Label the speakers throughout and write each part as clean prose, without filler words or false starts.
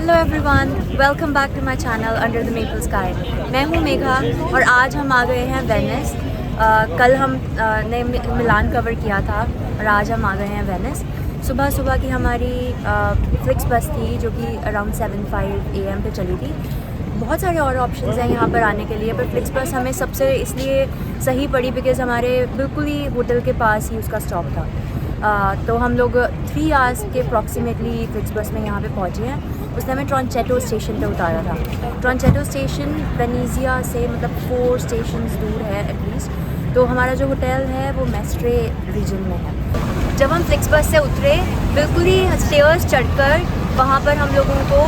Speaker 1: Hello everyone, welcome back to my channel under the maple sky. मैं हूँ मेघा और आज हम आ गए हैं वेनिस। कल हम ने मिलान कवर किया था और आज हम आ गए हैं वेनिस। सुबह सुबह की हमारी फ्लिक्स बस थी जो कि अराउंड 7:05 AM पे चली थी। बहुत सारे और ऑप्शंस हैं यहाँ पर आने के लिए, पर फ्लिक्स बस हमें सबसे इसलिए सही पड़ी बिकॉज़ हमारे बिल्कुल ही होटल के पास ही उसका स्टॉप था। तो हम लोग 3 आवर्स के अप्रॉक्सीमेटली फ्लिक्स बस में यहाँ पे पहुँचे हैं। उसने हमें ट्रॉन्चेटो स्टेशन पे उतारा था। ट्रॉन्चेटो स्टेशन वेनेजिया से मतलब 4 स्टेशंस दूर है एटलीस्ट। तो हमारा जो होटल है वो मेस्ट्रे रीजन में है। जब हम फ्लिक्स बस से उतरे, बिल्कुल ही स्टेयर्स चढ़कर वहाँ पर हम लोगों को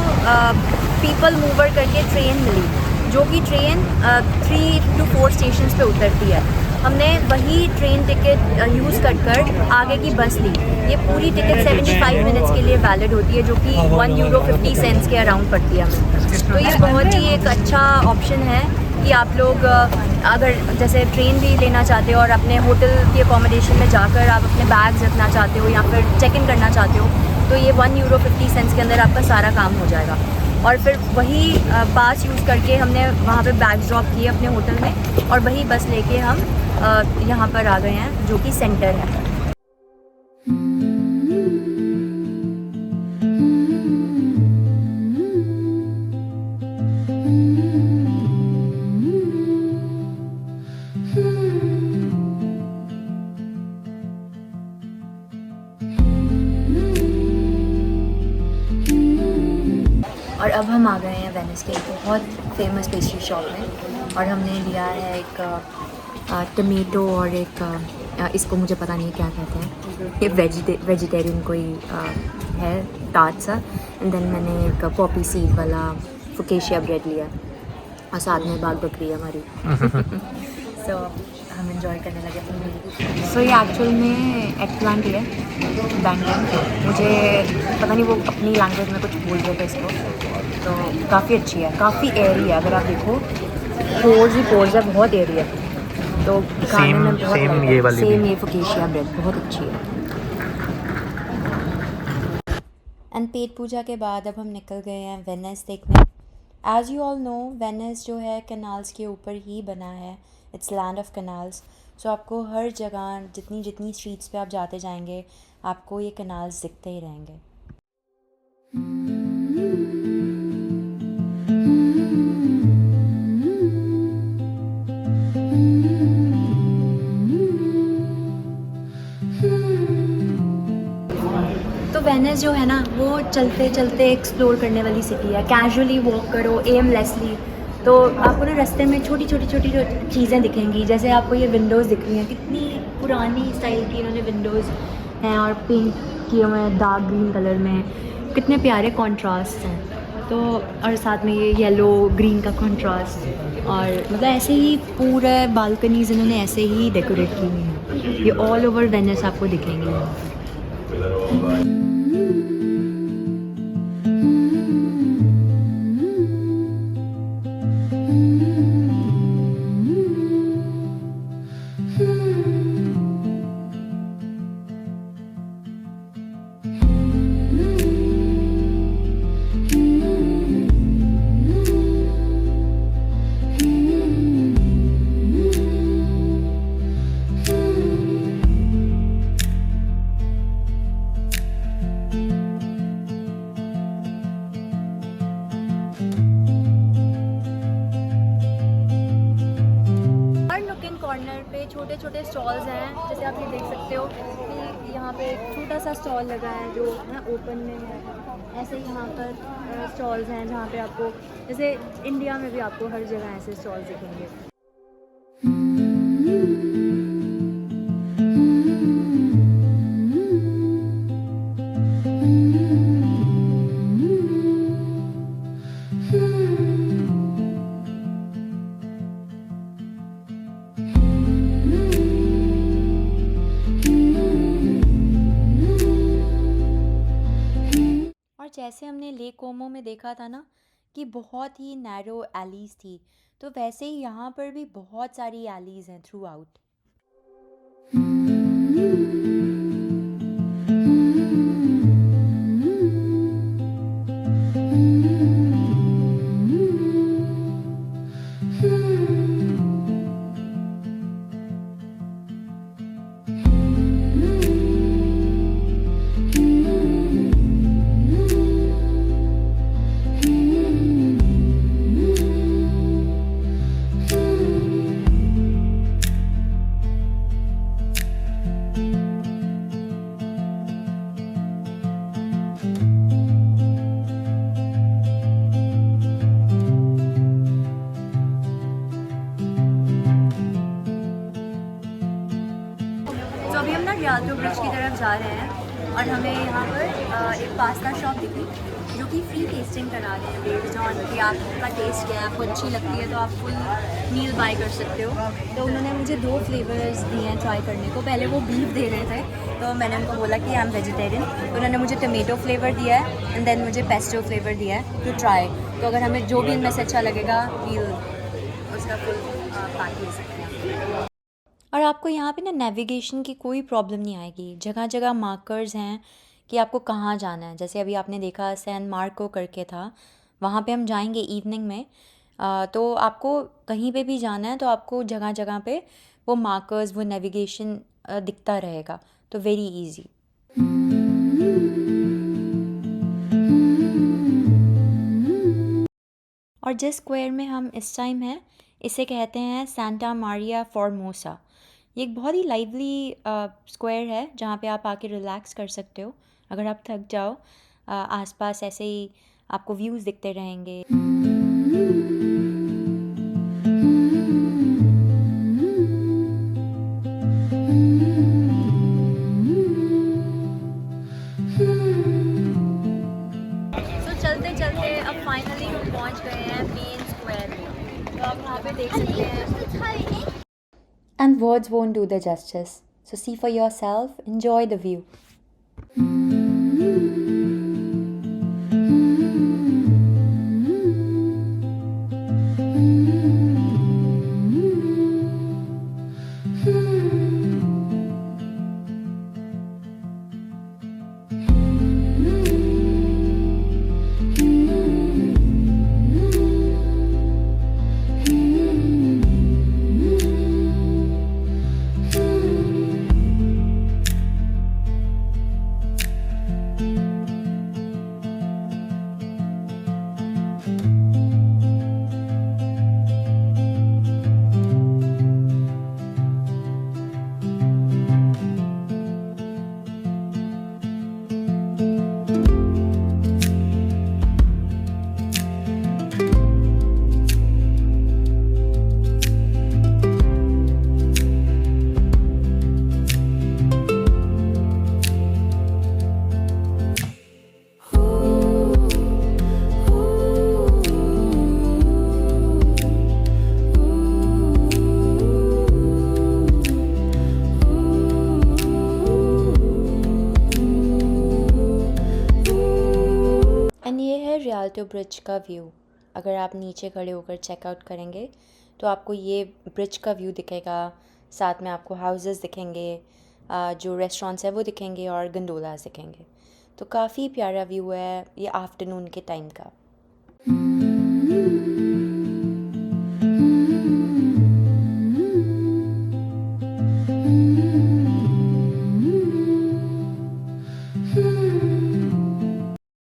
Speaker 1: पीपल मूवर करके ट्रेन मिली, जो कि ट्रेन 3 to 4 स्टेशन पे उतरती है। हमने वही ट्रेन टिकट यूज़ कर आगे की बस ली। ये पूरी टिकट 75 मिनट्स के लिए वैलिड होती है, जो कि €1.50 के अराउंड पड़ती है हमें। तो ये बहुत ही एक अच्छा ऑप्शन है कि आप लोग अगर जैसे ट्रेन भी लेना चाहते हो और अपने होटल की अकोमोडेशन में जाकर आप अपने बैग्स रखना चाहते हो या फिर चेक इन करना चाहते हो, तो ये €1.50 के अंदर आपका सारा काम हो जाएगा। और फिर वही पास यूज़ करके हमने वहाँ पे बैग्स ड्रॉप किए अपने होटल में और वही बस लेके हम यहाँ पर आ गए हैं जो कि सेंटर है। और अब हम आ गए हैं वेनिस के एक बहुत फेमस पेस्ट्री शॉप में और हमने लिया है एक टमेटो और एक इसको मुझे पता नहीं क्या कहते हैं, ये वेजिटेरियन कोई है टार्ट सा। एंड देन मैंने एक पॉपी सीड वाला फुकेशिया ब्रेड लिया और साथ में बाग बकरी हमारी। सो हम इंजॉय करने लगे। सो ये एक्चुअल में एग प्लांट है, बैंगन। मुझे पता नहीं वो अपनी लैंग्वेज में कुछ बोल रहे थे इसको। तो काफ़ी अच्छी है, काफ़ी एयरी है। अगर आप देखो पोर्स ही पोर्स है, बहुत एयरी है। तो खाने में बहुत सेम ये फुकेशिया ब्रेड बहुत अच्छी है। एंड पेट पूजा के बाद अब हम निकल गए हैं वेनिस देखने। As you all know, Venice जो है कैनाल्स के ऊपर ही बना है। It's land of canals. So आपको हर जगह जितनी जितनी स्ट्रीट्स पे आप जाते जाएंगे, आपको ये कैनाल्स दिखते ही रहेंगे। तो वेनिस जो है ना, वो चलते चलते एक्सप्लोर करने वाली सिटी है। कैजुअली वॉक करो एमलेसली, तो आपको ना रास्ते में छोटी छोटी छोटी चीज़ें दिखेंगी। जैसे आपको ये विंडोज़ दिख रही हैं, कितनी पुरानी स्टाइल की इन्होंने विंडोज़ हैं और पेंट किए हुए हैं डार्क ग्रीन कलर में। कितने प्यारे कॉन्ट्रास्ट हैं। तो और साथ में ये येलो ग्रीन का कॉन्ट्रास्ट, और मतलब ऐसे ही पूरा बालकनीज इन्होंने ऐसे ही डेकोरेट की हुई हैं। ये ऑल ओवर वेनिस आपको दिखेंगे यहाँ पर। कॉर्नर पे छोटे छोटे स्टॉल्स हैं, जैसे आप ये देख सकते हो कि यहाँ पे एक छोटा सा स्टॉल लगा है जो ना ओपन में है। ऐसे ही यहाँ पर स्टॉल्स हैं जहाँ पे आपको, जैसे इंडिया में भी आपको हर जगह ऐसे स्टॉल्स दिखेंगे। और जैसे हमने लेक कोमो में देखा था ना कि बहुत ही नैरो एलीज थी, तो वैसे ही यहाँ पर भी बहुत सारी एलीज हैं थ्रू आउट। तो अभी हम ना रियाल्टो ब्रिज की तरफ जा रहे हैं और हमें यहाँ पर एक पास्ता शॉप दिखी जो कि फ्री टेस्टिंग करा रहे हैं बेस्ड ऑन कि आपका टेस्ट क्या है, आपको अच्छी लगती है तो आप फुल मील बाय कर सकते हो। तो उन्होंने मुझे 2 फ्लेवर्स दिए हैं ट्राई करने को। पहले वो बीफ दे रहे थे तो मैंने उनको बोला कि आई एम वेजिटेरियन, तो उन्होंने मुझे टमेटो फ्लेवर दिया है एंड देन मुझे पेस्टो फ्लेवर दिया है टू ट्राई। तो अगर हमें जो भी इनमें से अच्छा लगेगा वील उसका फुल पार्ट ले सकते हैं। और आपको यहाँ पे ना नेविगेशन की कोई प्रॉब्लम नहीं आएगी। जगह जगह मार्कर्स हैं कि आपको कहाँ जाना है। जैसे अभी आपने देखा सैन मार्को करके था, वहाँ पे हम जाएंगे इवनिंग में। तो आपको कहीं पे भी जाना है तो आपको जगह जगह पे वो मार्कर्स, वो नेविगेशन दिखता रहेगा, तो वेरी इजी। और जिस स्क्वायर में हम इस टाइम हैं इसे कहते हैं सांता मारिया फॉर्मोसा। ये एक बहुत ही लाइवली स्क्वायर है जहाँ पे आप आके रिलैक्स कर सकते हो अगर आप थक जाओ। आसपास ऐसे ही आपको व्यूज़ दिखते रहेंगे। तो चलते चलते अब फाइनली हम पहुँच गए हैं मेन स्क्वायर में। तो आप वहाँ पे देख सकते हैं। And words won't do the justice. So see for yourself, enjoy the view. And ये है रियाल्टो ब्रिज का व्यू। अगर आप नीचे खड़े होकर चेकआउट करेंगे तो आपको ये ब्रिज का व्यू दिखेगा। साथ में आपको हाउसेस दिखेंगे, जो रेस्टोरेंट्स है वो दिखेंगे और गंडोलास दिखेंगे। तो काफ़ी प्यारा व्यू है ये आफ्टरनून के टाइम का।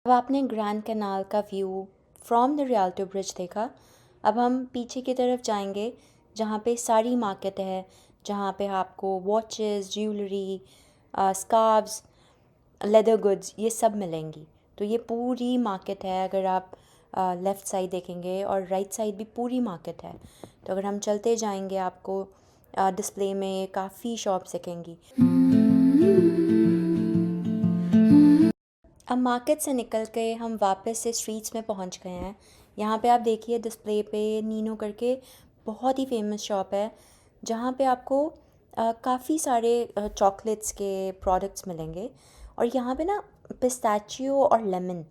Speaker 1: अब आपने ग्रैंड कैनाल का view from the Rialto bridge देखा। अब हम पीछे की तरफ जाएंगे जहाँ पे सारी मार्केट है, जहाँ पे आपको watches, jewellery, scarves, leather goods ये सब मिलेंगी। तो ये पूरी मार्केट है। अगर आप लेफ़्ट साइड देखेंगे और राइट साइड भी पूरी मार्केट है। तो अगर हम चलते जाएंगे आपको डिस्प्ले में काफ़ी शॉप्स दिखेंगी। अब मार्केट से निकल के हम वापस से स्ट्रीट्स में पहुंच गए हैं। यहाँ पे आप देखिए डिस्प्ले पे नीनो करके बहुत ही फेमस शॉप है जहाँ पे आपको काफ़ी सारे चॉकलेट्स के प्रोडक्ट्स मिलेंगे। और यहाँ पे ना पिस्ताचियो और लेमन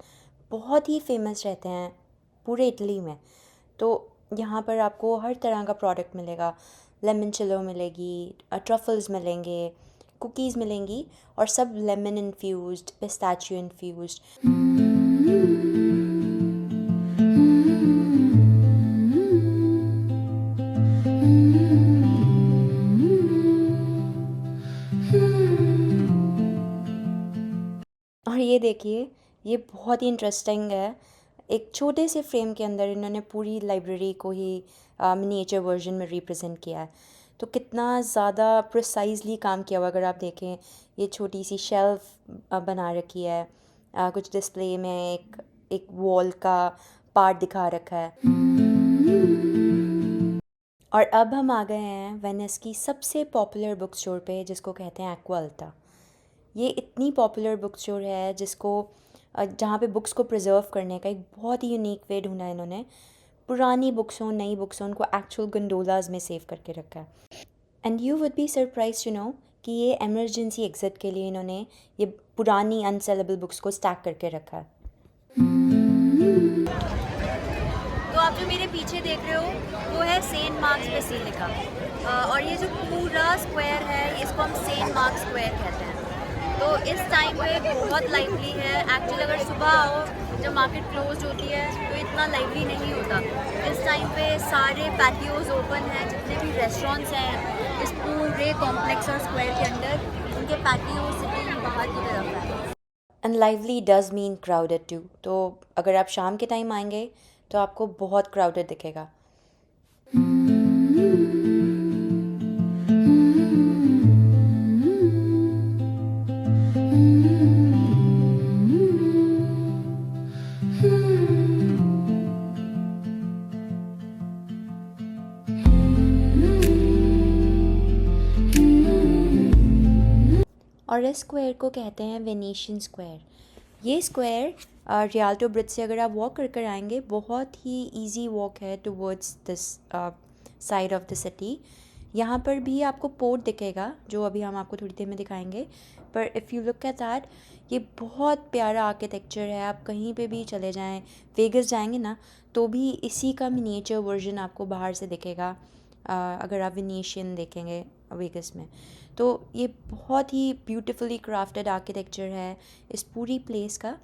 Speaker 1: बहुत ही फेमस रहते हैं पूरे इटली में। तो यहाँ पर आपको हर तरह का प्रोडक्ट मिलेगा। लेमन चिलो मिलेगी, ट्रफल्स मिलेंगे, कुकीज़ मिलेंगी और सब लेमन इन्फ्यूज्ड, पिस्ताचियो इन्फ्यूज्ड। ये बहुत ही इंटरेस्टिंग है। एक छोटे से फ्रेम के अंदर इन्होंने पूरी लाइब्रेरी को ही मिनिएचर वर्जन में रिप्रेजेंट किया है। तो कितना ज़्यादा प्रिसाइजली काम किया हुआ, अगर आप देखें ये छोटी सी शेल्फ बना रखी है, कुछ डिस्प्ले में एक वॉल का पार्ट दिखा रखा है। और अब हम आ गए हैं वेनिस की सबसे पॉपुलर बुक स्टोर पे, जिसको कहते हैं एक्वा अल्टा। ये इतनी पॉपुलर बुक स्टोर है जिसको जहाँ पे बुक्स को प्रिजर्व करने का एक बहुत ही यूनिक वे ढूंढा है इन्होंने। पुरानी बुक्स हों, नई बुक्स हों, उनको एक्चुअल गंडोलाज में सेव करके रखा है। And you would be surprised to know कि ये एमरजेंसी एग्ज़िट के लिए इन्होंने ये पुरानी अनसेलेबल बुक्स को स्टैक करके रखा है। तो आप जो मेरे पीछे देख रहे हो वो है सेंट मार्क्स बेसिलिका, और ये जो पूरा स्क्वायर है इसको हम सेंट मार्क्स स्क्वायर कहते हैं। तो इस टाइम पे बहुत लाइवली है। एक्चुअली अगर सुबह आओ जब मार्केट क्लोज होती है तो इतना लाइवली नहीं होता। इस टाइम पे सारे पैटियोज ओपन हैं, जितने भी रेस्टोरेंट्स हैं इस पूरे कॉम्प्लेक्स और स्क्वायर के अंदर, उनके पैटियोज सिटिंग बाहर की तरफ है। And lively does mean crowded too. तो अगर आप शाम के टाइम आएंगे तो आपको बहुत क्राउडेड दिखेगा। और इस स्क्वायर को कहते हैं वेनेशियन स्क्वायर। ये स्क्वायर रियाल्टो ब्रिज से अगर आप वॉक कर कर आएंगे, बहुत ही इजी वॉक है towards this side of the city. यहाँ पर भी आपको पोर्ट दिखेगा जो अभी हम आपको थोड़ी देर में दिखाएंगे, पर if you look at that, ये बहुत प्यारा आर्किटेक्चर है। आप कहीं पे भी चले जाएं, वेगस जाएंगे ना तो भी इसी का मिनिएचर वर्जन आपको बाहर से दिखेगा, अगर आप वेनेशियन देखेंगे वेगस में। तो ये बहुत ही ब्यूटीफुली क्राफ्टेड आर्किटेक्चर है इस पूरी प्लेस का।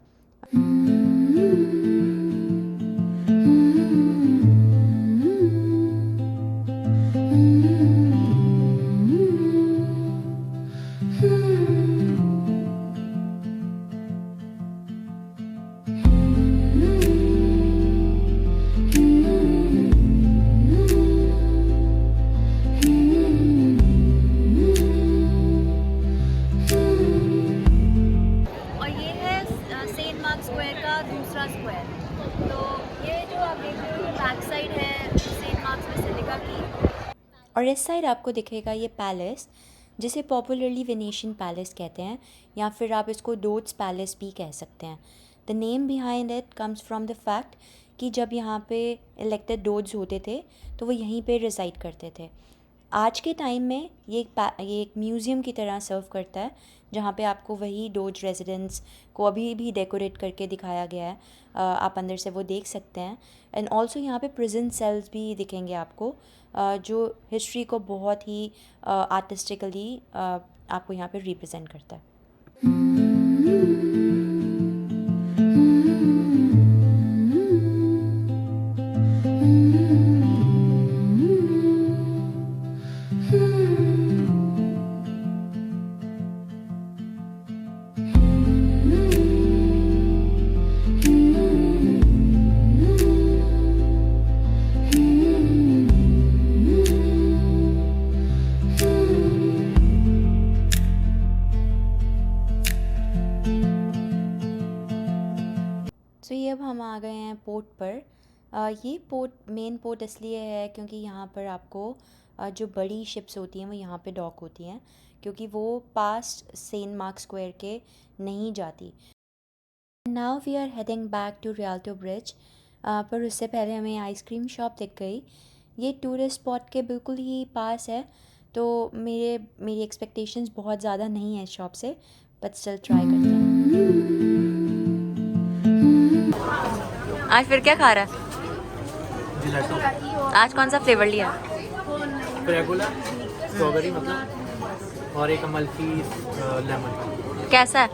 Speaker 1: और इस साइड आपको दिखेगा ये पैलेस, जिसे पॉपुलरली वेनेशियन पैलेस कहते हैं, या फिर आप इसको डोट्स पैलेस भी कह सकते हैं। The name behind it comes from the fact कि जब यहाँ पे इलेक्टेड डोट्स होते थे तो वो यहीं पे रिसाइड करते थे। आज के टाइम में ये एक म्यूज़ियम की तरह सर्व करता है, जहाँ पे आपको वही डोज रेजिडेंस को अभी भी डेकोरेट करके दिखाया गया है। आप अंदर से वो देख सकते हैं। एंड ऑल्सो यहाँ पे प्रिजन सेल्स भी दिखेंगे आपको, जो हिस्ट्री को बहुत ही आर्टिस्टिकली आपको यहाँ पे रिप्रेजेंट करता है। तो ये अब हम आ गए हैं पोर्ट पर। ये पोर्ट मेन पोर्ट इसलिए है क्योंकि यहाँ पर आपको जो बड़ी शिप्स होती हैं वो यहाँ पे डॉक होती हैं, क्योंकि वो पास्ट सेंट मार्क स्क्वायर के नहीं जाती। Now we are heading back to Rialto bridge, पर उससे पहले हमें आइसक्रीम शॉप दिख गई। ये टूरिस्ट स्पॉट के बिल्कुल ही पास है, तो मेरी एक्सपेक्टेशंस बहुत ज़्यादा नहीं है इस शॉप से, बट स्टिल ट्राई करते हैं। आज फिर क्या खा रहा है?
Speaker 2: जिलेटो।
Speaker 1: आज कौन सा फ्लेवर लिया?
Speaker 2: रेगुलर स्ट्रॉबेरी मतलब, और एक अमल्फी लेमन।
Speaker 1: कैसा है?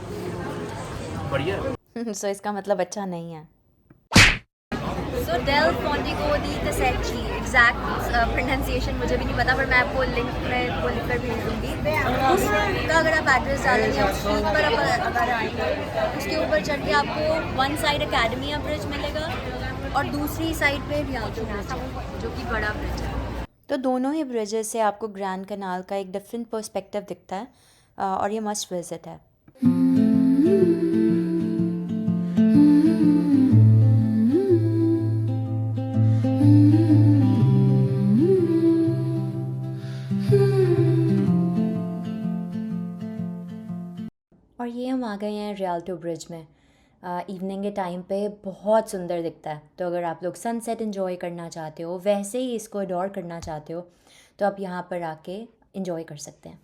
Speaker 2: बढ़िया है।
Speaker 1: सो इसका मतलब अच्छा नहीं है। सो डेल फोंटिको दी कैसेची, एग्जैक्ट प्रोनाउंसिएशन मुझे भी नहीं पता, पर मैं आपको लिंक में वो लिख कर भेज दूँगी। उसका अगर आप एड्रेस डालेंगे, उस स्ट्रीट पर आप अगर आएंगे, उसके ऊपर चढ़ के आपको वन साइड एकेडमिया ब्रिज मिलेगा और दूसरी साइड पे रियाल्टो ब्रिज है, जो कि बड़ा ब्रिज है। तो दोनों ही ब्रिजेस से आपको ग्रैंड कनाल का एक डिफरेंट पर्सपेक्टिव दिखता है, और ये मस्ट विजिट है। और ये हम आ गए हैं रियाल्टो ब्रिज में। इवनिंग के टाइम पे बहुत सुंदर दिखता है, तो अगर आप लोग सनसेट एंजॉय करना चाहते हो, वैसे ही इसको अडोर करना चाहते हो, तो आप यहाँ पर आके एंजॉय कर सकते हैं।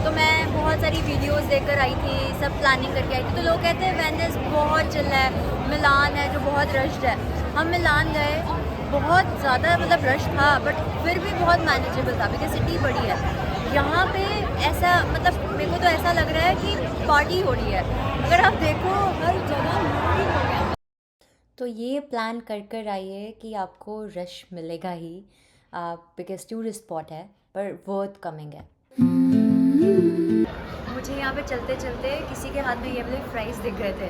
Speaker 1: तो मैं बहुत सारी वीडियोस देखकर आई थी, सब प्लानिंग करके आई थी, तो लोग कहते हैं वेनिस बहुत चिल है, मिलान है जो बहुत रश्ड है। हम मिलान गए, बहुत ज़्यादा मतलब रश था, बट फिर भी बहुत मैनेजेबल था, बिकॉज सिटी बड़ी है। यहाँ पे ऐसा मतलब मेरे को तो ऐसा लग रहा है कि पार्टी हो रही है, अगर आप देखो हर जगह लोग ही लोग हैं। तो ये प्लान कर आइए कि आपको रश मिलेगा ही, बिकॉज टूरिस्ट स्पॉट है, पर वर्थ कमिंग है। मुझे यहाँ पे चलते चलते किसी के हाथ में ये वाले फ्राइज़ दिख गए थे।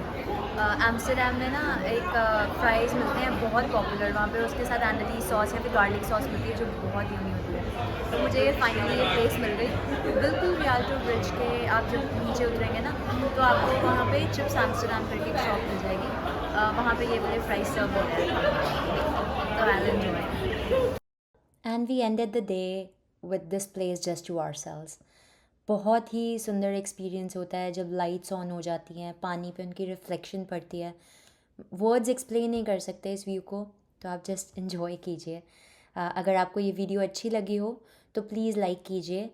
Speaker 1: एम्स्टर्डम में ना एक फ्राइज़ मिलते हैं बहुत पॉपुलर, वहाँ पे उसके साथ एंडली सॉस या फिर गार्लिक सॉस मिलती है जो बहुत यम्मी होती है। तो मुझे फाइनली ये प्लेस मिल गई बिल्कुल रियाल्टो ब्रिज के। आप जब नीचे उतरेंगे ना, तो आपको वहाँ पे चिप्स एम्स्टर्डम करके एक शॉप मिल जाएगी, वहाँ पे ये वाले फ्राइज़ सर्व होते हैं, तो I will enjoy. And we ended the day with this place just to ourselves. बहुत ही सुंदर एक्सपीरियंस होता है जब लाइट्स ऑन हो जाती हैं, पानी पे उनकी रिफ्लेक्शन पड़ती है। वर्ड्स एक्सप्लेन नहीं कर सकते इस व्यू को, तो आप जस्ट इन्जॉय कीजिए। अगर आपको ये वीडियो अच्छी लगी हो तो प्लीज़ लाइक कीजिए,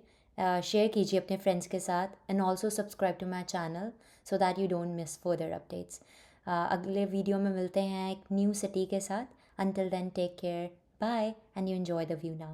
Speaker 1: शेयर कीजिए अपने फ्रेंड्स के साथ, and also subscribe to my channel so that you don't miss further updates. अगले वीडियो में मिलते हैं एक न्यू सिटी के साथ। Until then take care, bye, and you enjoy the view now.